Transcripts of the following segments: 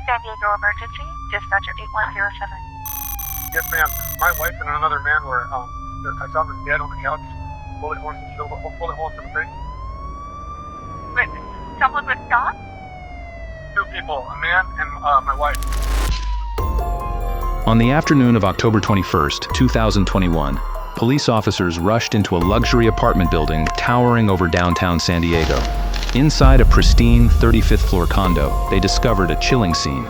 San Diego emergency, dispatcher 8107. Yes, ma'am. My wife and another man were, I found them dead on the couch. Bullet holes to the face. Wait, someone was shot? Two people, a man and my wife. On the afternoon of October 21st, 2021, police officers rushed into a luxury apartment building towering over downtown San Diego. Inside a pristine 35th floor condo, they discovered a chilling scene.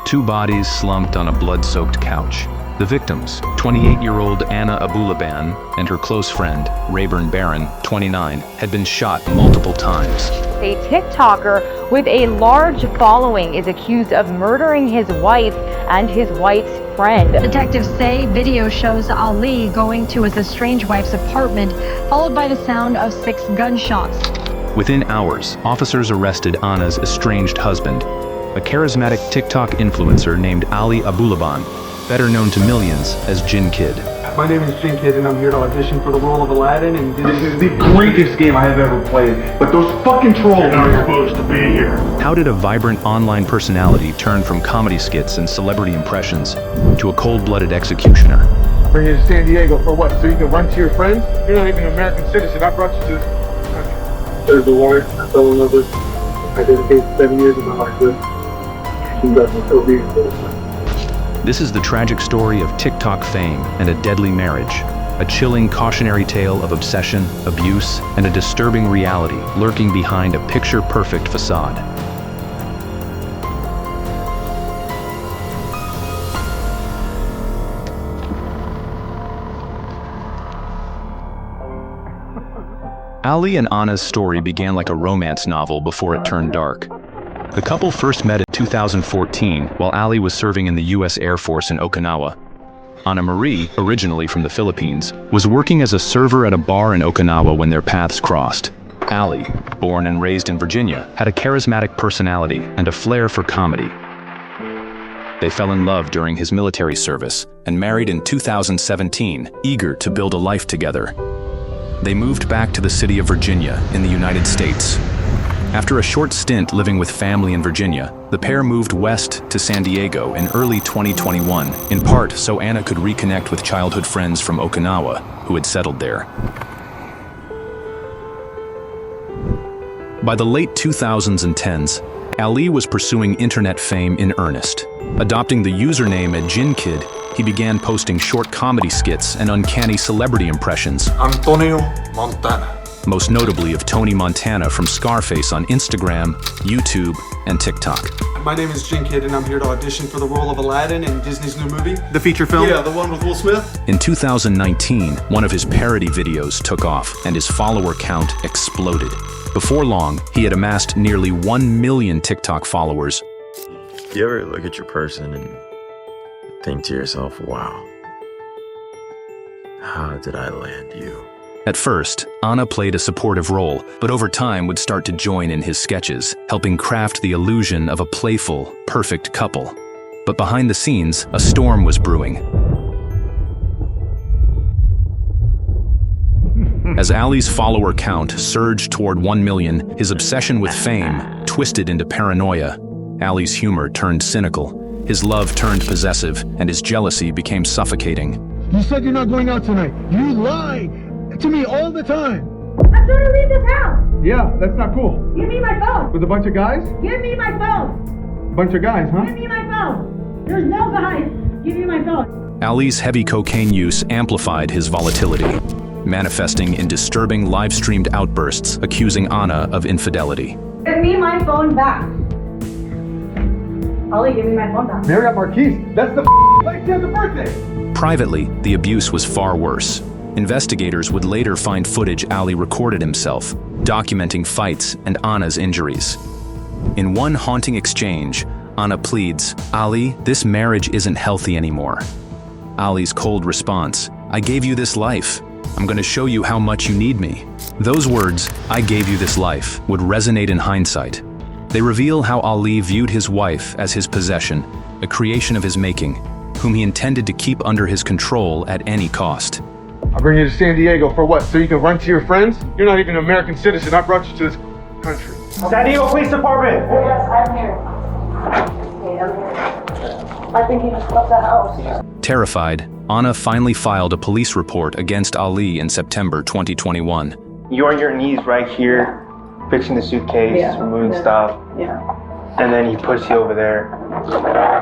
Two bodies slumped on a blood-soaked couch. The victims, 28-year-old Anna Abulaban and her close friend, Rayburn Barron, 29, had been shot multiple times. A TikToker with a large following is accused of murdering his wife and his wife's friend. Detectives say video shows Ali going to his estranged wife's apartment, followed by the sound of 6 gunshots. Within hours, officers arrested Anna's estranged husband, a charismatic TikTok influencer named Ali Abulaban, better known to millions as JinnKid. My name is JinnKid and I'm here to audition for the role of Aladdin, and this is the greatest game I have ever played. But those fucking trolls are not supposed to be here. How did a vibrant online personality turn from comedy skits and celebrity impressions to a cold-blooded executioner? Bring you to San Diego for what? So you can run to your friends? You're not even an American citizen. I brought you to this country. There's a woman I fell in love with. I dedicated 7 years of my life to her. She left me so beautiful. This is the tragic story of TikTok fame and a deadly marriage. A chilling cautionary tale of obsession, abuse, and a disturbing reality lurking behind a picture-perfect facade. Ali and Anna's story began like a romance novel before it turned dark. The couple first met in 2014 while Ali was serving in the U.S. Air Force in Okinawa. Anna Marie, originally from the Philippines, was working as a server at a bar in Okinawa when their paths crossed. Ali, born and raised in Virginia, had a charismatic personality and a flair for comedy. They fell in love during his military service and married in 2017, eager to build a life together. They moved back to the city of Virginia in the United States. After a short stint living with family in Virginia, the pair moved west to San Diego in early 2021, in part so Anna could reconnect with childhood friends from Okinawa who had settled there. By the late 2000s and 10s, Ali was pursuing internet fame in earnest. Adopting the username at JinnKid, he began posting short comedy skits and uncanny celebrity impressions. Antonio Montana. Most notably of Tony Montana from Scarface on Instagram, YouTube, and TikTok. My name is JinnKid and I'm here to audition for the role of Aladdin in Disney's new movie. The feature film? Yeah, the one with Will Smith. In 2019, one of his parody videos took off and his follower count exploded. Before long, he had amassed nearly 1 million TikTok followers. You ever look at your person and think to yourself, wow, how did I land you? At first, Anna played a supportive role, but over time would start to join in his sketches, helping craft the illusion of a playful, perfect couple. But behind the scenes, a storm was brewing. As Ali's follower count surged toward 1 million, his obsession with fame twisted into paranoia. Ali's humor turned cynical, his love turned possessive, and his jealousy became suffocating. You said you're not going out tonight. You lie to me all the time. I'm trying to leave this house. Yeah, that's not cool. Give me my phone. With a bunch of guys? Give me my phone. Bunch of guys, huh? Give me my phone. There's no guys. Give me my phone. Ali's heavy cocaine use amplified his volatility, manifesting in disturbing live-streamed outbursts accusing Anna of infidelity. Give me my phone back. Ollie, give me my phone back. Marriott Marquise, that's the place you have the birthday. Privately, the abuse was far worse. Investigators would later find footage Ali recorded himself, documenting fights and Anna's injuries. In one haunting exchange, Anna pleads, "Ali, this marriage isn't healthy anymore." Ali's cold response, "I gave you this life. I'm going to show you how much you need me." Those words, "I gave you this life," would resonate in hindsight. They reveal how Ali viewed his wife as his possession, a creation of his making, whom he intended to keep under his control at any cost. I'll bring you to San Diego for what? So you can run to your friends? You're not even an American citizen. I brought you to this country. San Diego Police Department! Yes, I'm here. Okay, I think he just left the house. Terrified, Anna finally filed a police report against Ali in September 2021. You're on your knees right here, fixing the suitcase, removing stuff. Yeah. And then he pushed you over there.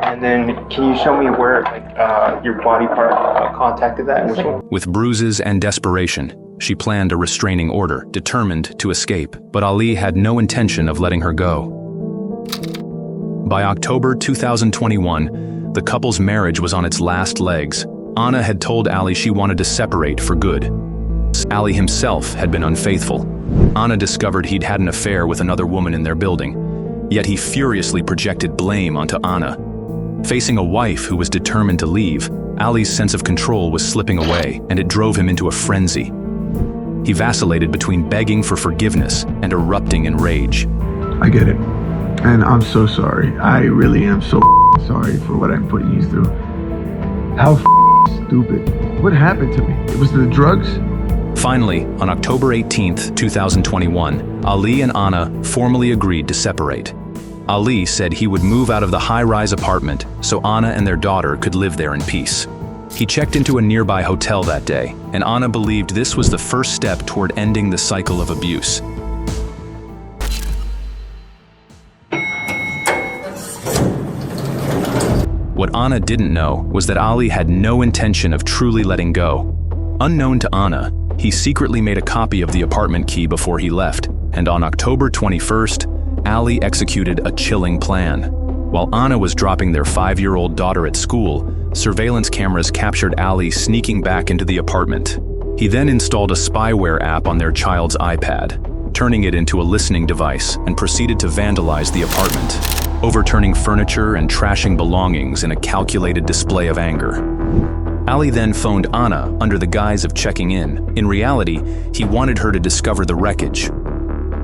And then, can you show me where your body part contacted that? Which one? With bruises and desperation, she planned a restraining order, determined to escape, but Ali had no intention of letting her go. By October 2021, the couple's marriage was on its last legs. Anna had told Ali she wanted to separate for good. Ali himself had been unfaithful. Anna discovered he'd had an affair with another woman in their building. Yet he furiously projected blame onto Anna. Facing a wife who was determined to leave, Ali's sense of control was slipping away, and it drove him into a frenzy. He vacillated between begging for forgiveness and erupting in rage. I get it. And I'm so sorry. I really am so sorry for what I'm putting you through. How stupid. What happened to me? It was the drugs? Finally, on October 18th, 2021, Ali and Anna formally agreed to separate. Ali said he would move out of the high-rise apartment so Anna and their daughter could live there in peace. He checked into a nearby hotel that day, and Anna believed this was the first step toward ending the cycle of abuse. What Anna didn't know was that Ali had no intention of truly letting go. Unknown to Anna, he secretly made a copy of the apartment key before he left, and on October 21st, Ali executed a chilling plan. While Anna was dropping their 5-year-old daughter at school, surveillance cameras captured Ali sneaking back into the apartment. He then installed a spyware app on their child's iPad, turning it into a listening device, and proceeded to vandalize the apartment, overturning furniture and trashing belongings in a calculated display of anger. Ali then phoned Anna under the guise of checking in. In reality, he wanted her to discover the wreckage.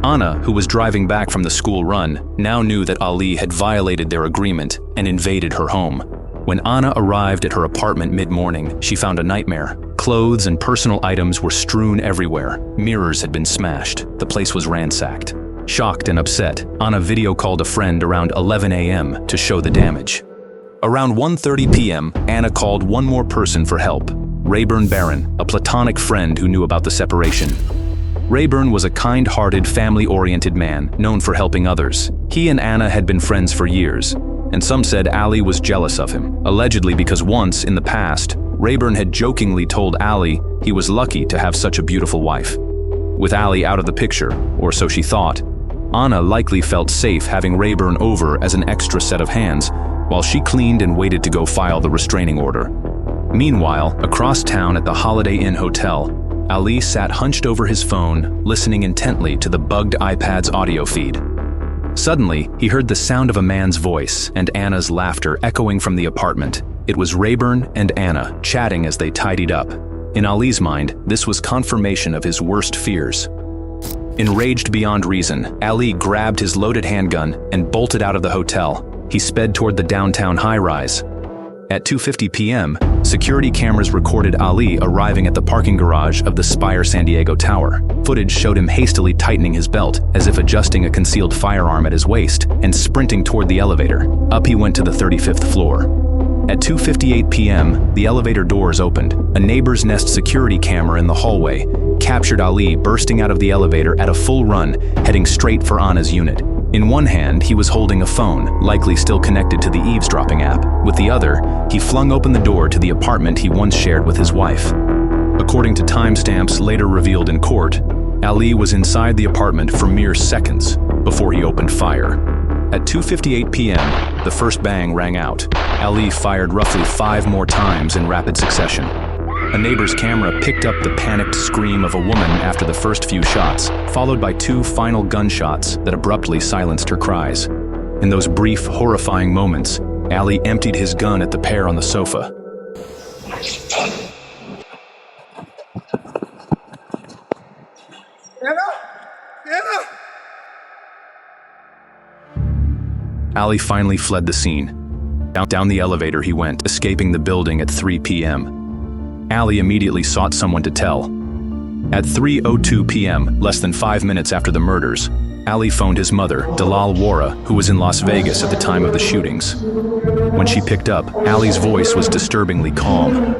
Anna, who was driving back from the school run, now knew that Ali had violated their agreement and invaded her home. When Anna arrived at her apartment mid-morning, she found a nightmare. Clothes and personal items were strewn everywhere. Mirrors had been smashed. The place was ransacked. Shocked and upset, Anna video called a friend around 11 a.m. to show the damage. Around 1:30 p.m., Anna called one more person for help, Rayburn Barron, a platonic friend who knew about the separation. Rayburn was a kind-hearted, family-oriented man known for helping others. He and Anna had been friends for years, and some said Ali was jealous of him, allegedly because once, in the past, Rayburn had jokingly told Ali he was lucky to have such a beautiful wife. With Ali out of the picture, or so she thought, Anna likely felt safe having Rayburn over as an extra set of hands, while she cleaned and waited to go file the restraining order. Meanwhile, across town at the Holiday Inn Hotel, Ali sat hunched over his phone, listening intently to the bugged iPad's audio feed. Suddenly, he heard the sound of a man's voice and Anna's laughter echoing from the apartment. It was Rayburn and Anna chatting as they tidied up. In Ali's mind, this was confirmation of his worst fears. Enraged beyond reason, Ali grabbed his loaded handgun and bolted out of the hotel. He sped toward the downtown high-rise. At 2:50 p.m., security cameras recorded Ali arriving at the parking garage of the Spire San Diego Tower. Footage showed him hastily tightening his belt, as if adjusting a concealed firearm at his waist, and sprinting toward the elevator. Up he went to the 35th floor. At 2:58 p.m., the elevator doors opened. A neighbor's nest security camera in the hallway captured Ali bursting out of the elevator at a full run, heading straight for Anna's unit. In one hand, he was holding a phone, likely still connected to the eavesdropping app. With the other, he flung open the door to the apartment he once shared with his wife. According to timestamps later revealed in court, Ali was inside the apartment for mere seconds before he opened fire. At 2:58 p.m., the first bang rang out. Ali fired roughly 5 more times in rapid succession. A neighbor's camera picked up the panicked scream of a woman after the first few shots, followed by 2 final gunshots that abruptly silenced her cries. In those brief, horrifying moments, Ali emptied his gun at the pair on the sofa. Ali finally fled the scene. Down the elevator he went, escaping the building at 3 p.m. Ali immediately sought someone to tell. At 3:02 p.m., less than 5 minutes after the murders, Ali phoned his mother, Dalal Wara, who was in Las Vegas at the time of the shootings. When she picked up, Ali's voice was disturbingly calm.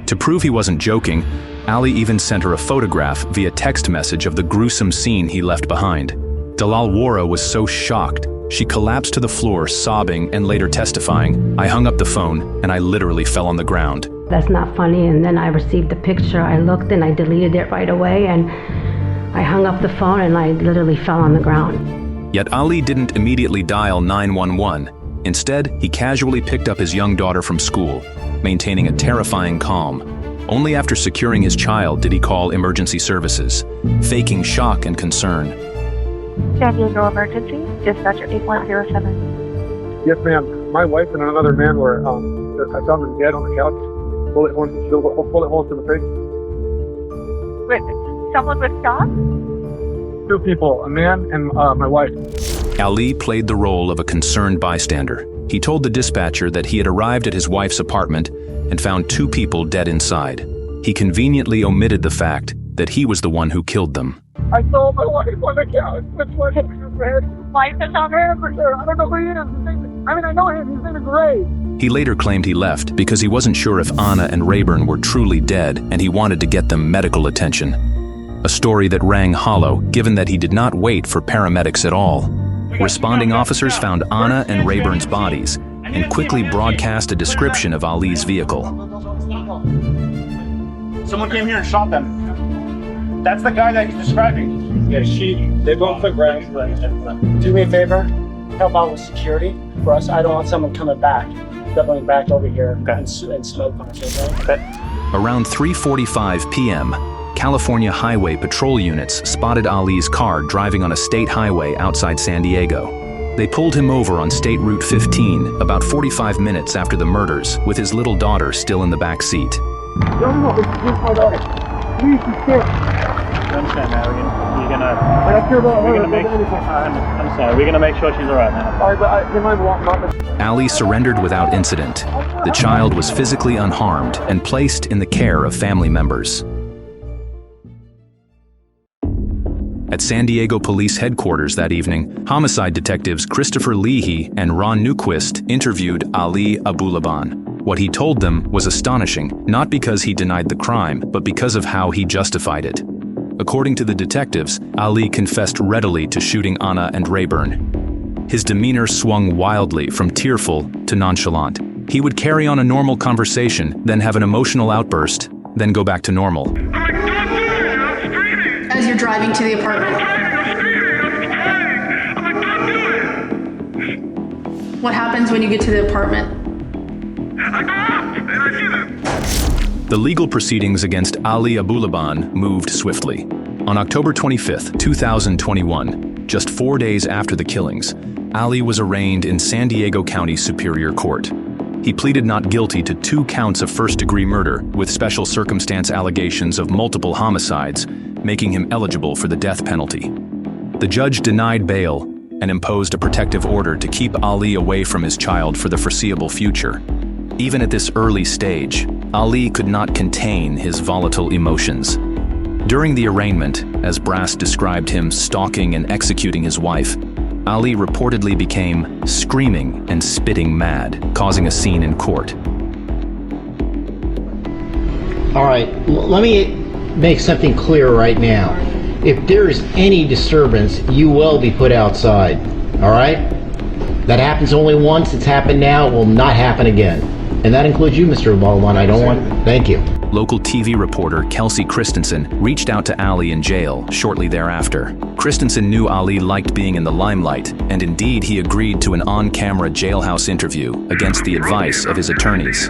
To prove he wasn't joking, Ali even sent her a photograph via text message of the gruesome scene he left behind. Dalal Wara was so shocked, she collapsed to the floor, sobbing and later testifying, "I hung up the phone and I literally fell on the ground." That's not funny. And then I received the picture. I looked and I deleted it right away, and I hung up the phone and I literally fell on the ground. Yet Ali didn't immediately dial 911. Instead, he casually picked up his young daughter from school, maintaining a terrifying calm. Only after securing his child did he call emergency services, faking shock and concern. San Diego emergency, dispatcher 8107. Yes, ma'am. My wife and another man were, I found them dead on the couch. Bullet holes to the face. Wait, someone was shot? 2 people, a man and my wife. Ali played the role of a concerned bystander. He told the dispatcher that he had arrived at his wife's apartment and found 2 people dead inside. He conveniently omitted the fact that he was the one who killed them. I saw my wife on the couch. Which one is her head? Wife is on her. For sure. I don't know who he is. I know him. His name is Ray. He later claimed he left because he wasn't sure if Anna and Rayburn were truly dead and he wanted to get them medical attention. A story that rang hollow, given that he did not wait for paramedics at all. Responding officers found Anna and Rayburn's bodies and quickly broadcast a description of Ali's vehicle. Someone came here and shot them. That's the guy that he's describing. Yeah, they both look right. Do me a favor, help out with security for us. I don't want someone coming back over here and smoke us. Okay? Around 3:45 p.m., California Highway Patrol units spotted Ali's car driving on a state highway outside San Diego. They pulled him over on State Route 15 about 45 minutes after the murders, with his little daughter still in the back seat. No, it's just my daughter. Please, she's scared. I understand that. I don't care about her. We're gonna make sure she's alright now. Alright, but they might want mom. Ali surrendered without incident. The child was physically unharmed and placed in the care of family members. At San Diego Police Headquarters that evening, homicide detectives Christopher Leahy and Ron Newquist interviewed Ali Abulaban. What he told them was astonishing, not because he denied the crime, but because of how he justified it. According to the detectives, Ali confessed readily to shooting Anna and Rayburn. His demeanor swung wildly from tearful to nonchalant. He would carry on a normal conversation, then have an emotional outburst, then go back to normal. As you're driving to the apartment. What happens when you get to the apartment? The legal proceedings against Ali Abulaban moved swiftly. On October 25, 2021, just 4 days after the killings, Ali was arraigned in San Diego County Superior Court. He pleaded not guilty to 2 counts of first-degree murder with special circumstance allegations of multiple homicides, making him eligible for the death penalty. The judge denied bail and imposed a protective order to keep Ali away from his child for the foreseeable future. Even at this early stage, Ali could not contain his volatile emotions. During the arraignment, as Brass described him stalking and executing his wife, Ali reportedly became screaming and spitting mad, causing a scene in court. All right, let me make something clear right now. If there is any disturbance, you will be put outside. All right? That happens only once. It's happened now. It will not happen again. And that includes you, Mr. Abulaban. I don't want... Thank you. Local TV reporter Kelsey Christensen reached out to Ali in jail shortly thereafter. Christensen knew Ali liked being in the limelight, and indeed he agreed to an on-camera jailhouse interview against the advice of his attorneys.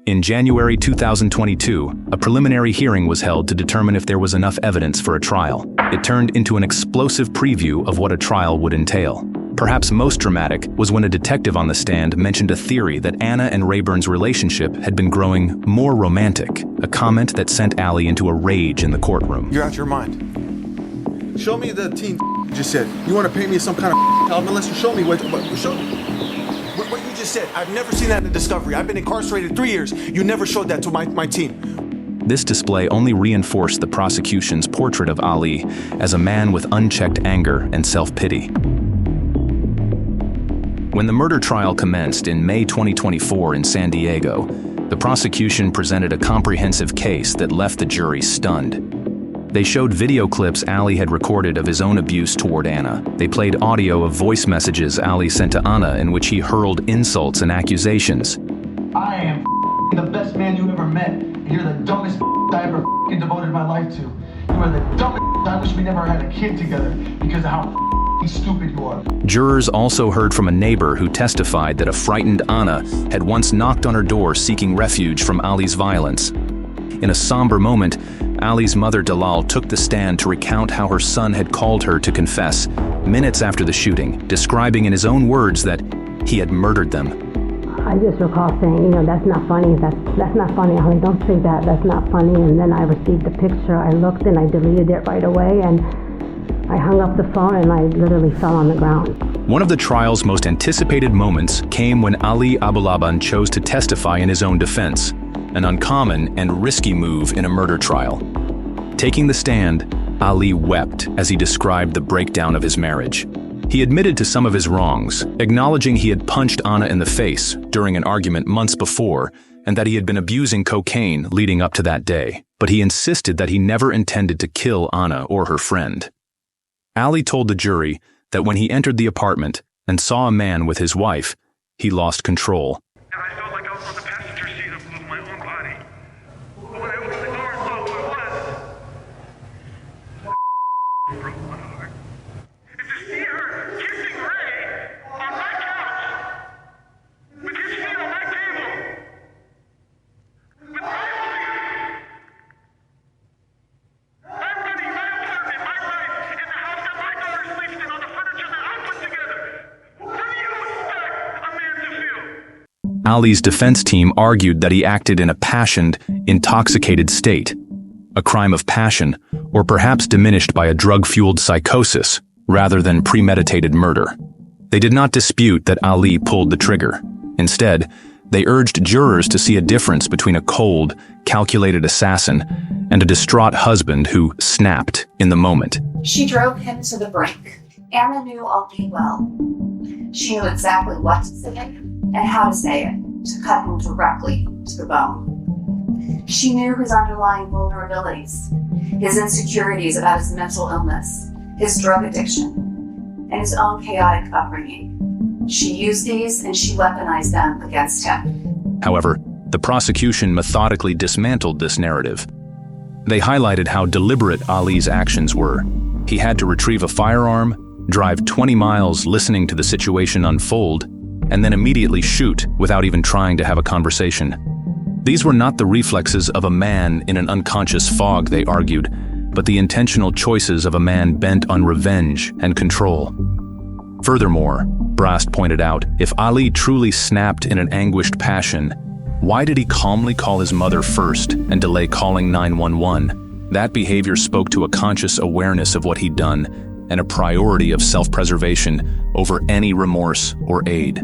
In January 2022, a preliminary hearing was held to determine if there was enough evidence for a trial. It turned into an explosive preview of what a trial would entail. Perhaps most dramatic was when a detective on the stand mentioned a theory that Anna and Rayburn's relationship had been growing more romantic, a comment that sent Ali into a rage in the courtroom. You're out your mind. Show me the teen you just said. You want to paint me as some kind of element? Unless you show me what you just said. I've never seen that in a discovery. I've been incarcerated 3 years. You never showed that to my team. This display only reinforced the prosecution's portrait of Ali as a man with unchecked anger and self-pity. When the murder trial commenced in May 2024 in San Diego, the prosecution presented a comprehensive case that left the jury stunned. They showed video clips Ali had recorded of his own abuse toward Anna. They played audio of voice messages Ali sent to Anna in which he hurled insults and accusations. I am the best man you ever met, and you're the dumbest I ever devoted my life to. You are the dumbest I wish we never had a kid together because of how stupid you are. Jurors also heard from a neighbor who testified that a frightened Anna had once knocked on her door seeking refuge from Ali's violence. In a somber moment, Ali's mother Dalal took the stand to recount how her son had called her to confess minutes after the shooting, describing in his own words that he had murdered them. I just recall saying, that's not funny, that's not funny, honey, don't say that, that's not funny. And then I received the picture, I looked and I deleted it right away, and I hung up the phone and I literally fell on the ground. One of the trial's most anticipated moments came when Ali Abulaban chose to testify in his own defense, an uncommon and risky move in a murder trial. Taking the stand, Ali wept as he described the breakdown of his marriage. He admitted to some of his wrongs, acknowledging he had punched Anna in the face during an argument months before and that he had been abusing cocaine leading up to that day, but he insisted that he never intended to kill Anna or her friend. Ali told the jury that when he entered the apartment and saw a man with his wife, he lost control. And I felt like I was on the passenger seat of my own body. But when I opened the door and saw who it was, broke my heart. And to see her kissing Ray on my couch, with his feet on my table, with my holding I'm running my apartment, my life, in the house that my daughter sleeps in, on the furniture that I put together. What do you expect a man to feel? Ali's defense team argued that he acted in a passioned, intoxicated state, a crime of passion, or perhaps diminished by a drug-fueled psychosis, rather than premeditated murder. They did not dispute that Ali pulled the trigger. Instead, they urged jurors to see a difference between a cold, calculated assassin and a distraught husband who snapped in the moment. She drove him to the brink. Anna knew Ali well. She knew exactly what to say and how to say it to cut him directly to the bone. She knew his underlying vulnerabilities, his insecurities about his mental illness, his drug addiction, and his own chaotic upbringing. She used these and she weaponized them against him. However, the prosecution methodically dismantled this narrative. They highlighted how deliberate Ali's actions were. He had to retrieve a firearm, drive 20 miles listening to the situation unfold, and then immediately shoot without even trying to have a conversation. These were not the reflexes of a man in an unconscious fog, they argued, but the intentional choices of a man bent on revenge and control. Furthermore, Brast pointed out, if Ali truly snapped in an anguished passion, why did he calmly call his mother first and delay calling 911? That behavior spoke to a conscious awareness of what he'd done and a priority of self-preservation over any remorse or aid.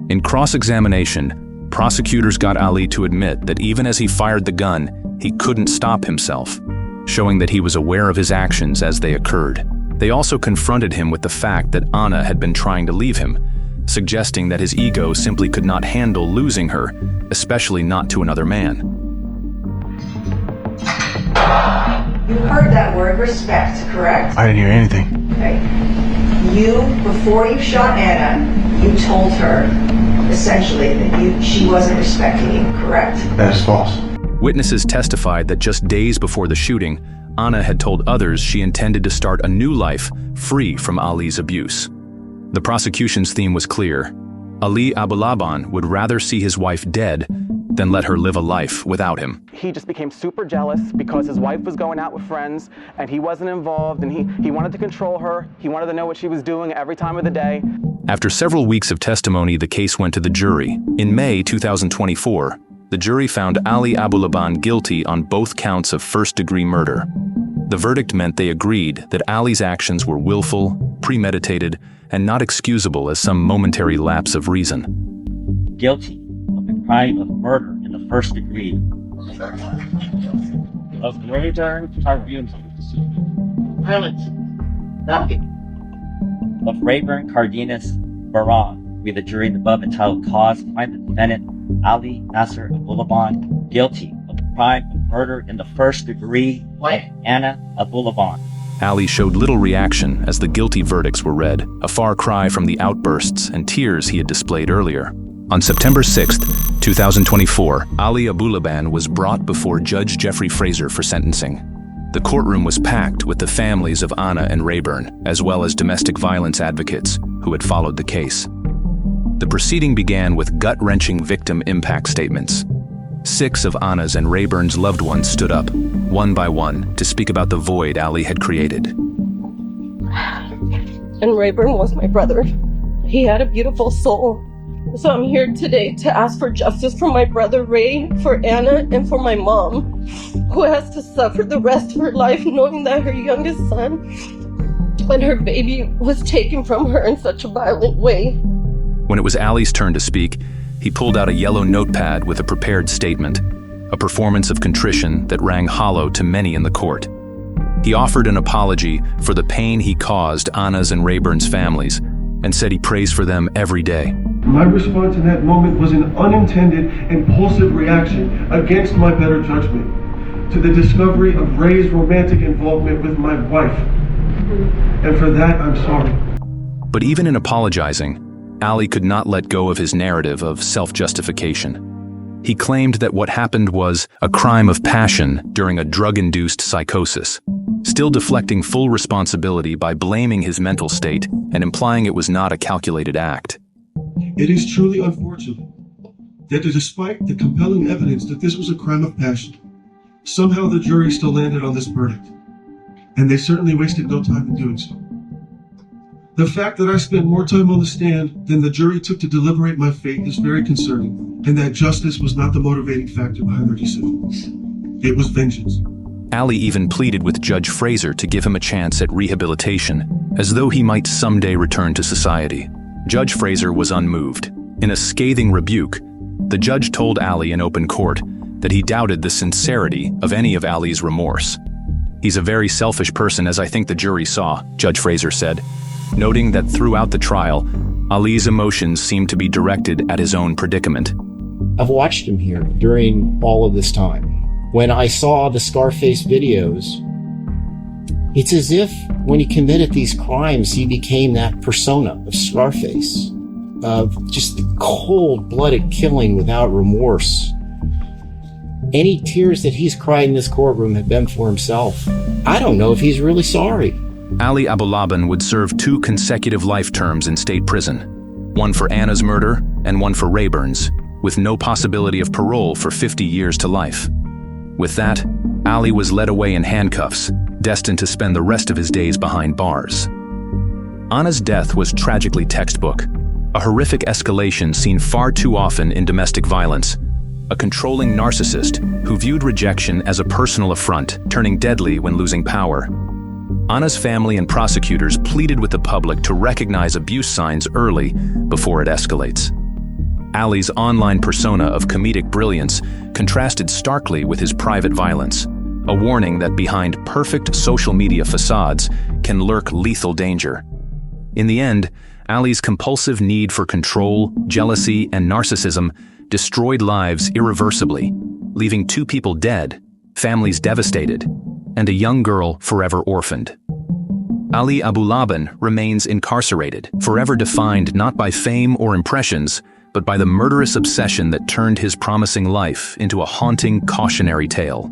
In cross-examination, prosecutors got Ali to admit that even as he fired the gun, he couldn't stop himself, showing that he was aware of his actions as they occurred. They also confronted him with the fact that Anna had been trying to leave him, suggesting that his ego simply could not handle losing her, especially not to another man. You heard that word, respect, correct? I didn't hear anything. Okay. Before you shot Anna, you told her, essentially, that she wasn't respecting you, correct? That is false. Witnesses testified that just days before the shooting, Anna had told others she intended to start a new life free from Ali's abuse. The prosecution's theme was clear. Ali Abulaban would rather see his wife dead then let her live a life without him. He just became super jealous because his wife was going out with friends and he wasn't involved, and he wanted to control her. He wanted to know what she was doing every time of the day. After several weeks of testimony, the case went to the jury. In May 2024, the jury found Ali Abulaban guilty on both counts of first-degree murder. The verdict meant they agreed that Ali's actions were willful, premeditated, and not excusable as some momentary lapse of reason. Guilty of the crime of murder in the first degree of Rayburn Cardenas Baran. We, the jury in the above entitled cause, find the defendant Ali Nasser Abulaban guilty of the crime of murder in the first degree of Anna Abulaban. Ali showed little reaction as the guilty verdicts were read, a far cry from the outbursts and tears he had displayed earlier. On September 6, 2024, Ali Abulaban was brought before Judge Jeffrey Fraser for sentencing. The courtroom was packed with the families of Anna and Rayburn, as well as domestic violence advocates who had followed the case. The proceeding began with gut-wrenching victim impact statements. 6 of Anna's and Rayburn's loved ones stood up, one by one, to speak about the void Ali had created. And Rayburn was my brother. He had a beautiful soul. So I'm here today to ask for justice for my brother Ray, for Anna, and for my mom, who has to suffer the rest of her life knowing that her youngest son and her baby was taken from her in such a violent way. When it was Ali's turn to speak, he pulled out a yellow notepad with a prepared statement, a performance of contrition that rang hollow to many in the court. He offered an apology for the pain he caused Anna's and Rayburn's families, and said he prays for them every day. My response in that moment was an unintended, impulsive reaction against my better judgment to the discovery of Ray's romantic involvement with my wife. And for that, I'm sorry. But even in apologizing, Ali could not let go of his narrative of self-justification. He claimed that what happened was a crime of passion during a drug-induced psychosis, still deflecting full responsibility by blaming his mental state and implying it was not a calculated act. It is truly unfortunate that despite the compelling evidence that this was a crime of passion, somehow the jury still landed on this verdict, and they certainly wasted no time in doing so. The fact that I spent more time on the stand than the jury took to deliberate my fate is very concerning, and that justice was not the motivating factor behind their decision. It was vengeance. Ali even pleaded with Judge Fraser to give him a chance at rehabilitation, as though he might someday return to society. Judge Fraser was unmoved. In a scathing rebuke, the judge told Ali in open court that he doubted the sincerity of any of Ali's remorse. "He's a very selfish person, as I think the jury saw," Judge Fraser said, noting that throughout the trial, Ali's emotions seemed to be directed at his own predicament. I've watched him here during all of this time. When I saw the Scarface videos, it's as if when he committed these crimes, he became that persona of Scarface, of just cold-blooded killing without remorse. Any tears that he's cried in this courtroom have been for himself. I don't know if he's really sorry. Ali Abulaban would serve 2 consecutive life terms in state prison, one for Anna's murder and one for Rayburn's, with no possibility of parole for 50 years to life. With that, Ali was led away in handcuffs, destined to spend the rest of his days behind bars. Anna's death was tragically textbook, a horrific escalation seen far too often in domestic violence, a controlling narcissist who viewed rejection as a personal affront, turning deadly when losing power. Anna's family and prosecutors pleaded with the public to recognize abuse signs early before it escalates. Ali's online persona of comedic brilliance contrasted starkly with his private violence, a warning that behind perfect social media facades can lurk lethal danger. In the end, Ali's compulsive need for control, jealousy, and narcissism destroyed lives irreversibly, leaving 2 people dead, families devastated, and a young girl forever orphaned. Ali Abulaban remains incarcerated, forever defined not by fame or impressions, but by the murderous obsession that turned his promising life into a haunting cautionary tale.